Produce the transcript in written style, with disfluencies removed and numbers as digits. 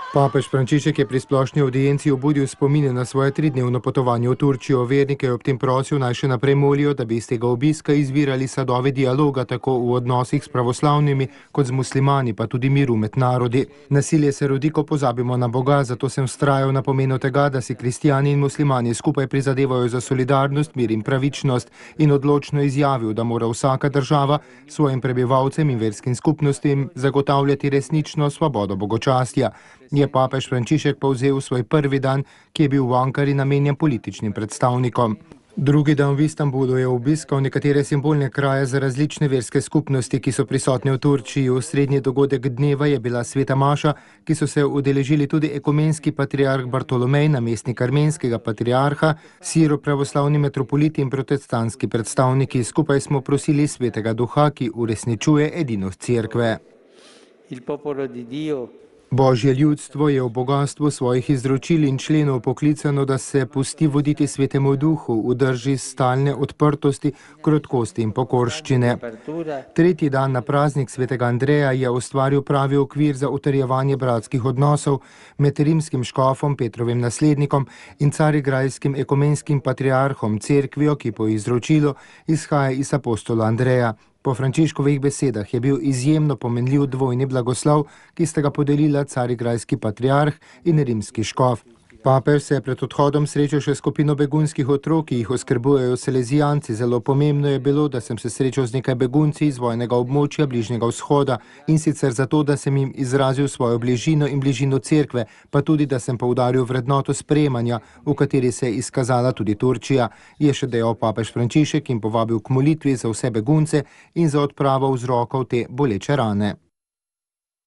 Papež Frančišek je pri splošni avdienci obudil spomine na svoje 3-dnevno potovanje v Turčijo. Vernike je ob tem prosil, naj še naprej molijo, da bi iz tega obiska izvirali sadove dialoga tako v odnosih s pravoslavnimi kot z muslimani, pa tudi miru med narodi. Nasilje se rodi, ko pozabimo na Boga, zato sem vztrajal na pomenu tega, da si kristijani in muslimani skupaj prizadevajo za solidarnost, mir in pravičnost, in odločno izjavil, da mora vsaka država svojim prebivalcem in verskim skupnostim zagotavljati resnično svobodo bogočastja. Je papež Frančišek povzel svoj prvi dan, ki je bil v Ankari namenjen političnim predstavnikom. Drugi dan v Istanbulu je obiskal nekatere simbolne kraje za različne verske skupnosti, ki so prisotne v Turčiji. Osrednji dogodek dneva je bila sveta maša, ki so se udeležili tudi ekumenski patriarh Bartolomej, namestnik armenskega patriarha, siro-pravoslavni metropoliti in protestantski predstavniki. Skupaj smo prosili svetega duha, ki uresničuje edinost cerkve. Božje ljudstvo je v bogastvu svojih izročil in členov poklicano, da se pusti voditi svetemu duhu, v drži stalne odprtosti, krotkosti in pokorščine. Tretji dan na praznik svetega Andreja je ustvaril pravi okvir za utrjevanje bratskih odnosov med rimskim škofom, Petrovim naslednikom, in carigrajskim ekumenskim patriarhom, cerkvijo, ki po izročilu izhaja iz apostola Andreja. Po Frančiškovih besedah je bil izjemno pomenljiv dvojni blagoslov, ki sta ga podelila carigrajski patriarh in rimski škof. Papež se je pred odhodom srečal še skupino begunskih otrok, ki jih oskrbujejo salezijanci. Zelo pomembno je bilo, da sem se srečal z nekaj begunci iz vojnega območja Bližnjega vzhoda, in sicer zato, da sem jim izrazil svojo bližino in bližino cerkve, pa tudi, da sem poudaril vrednoto sprejemanja, v kateri se je izkazala tudi Turčija, je še dejal papež Frančišek in povabil k molitvi za vse begunce in za odpravo vzrokov te boleče rane.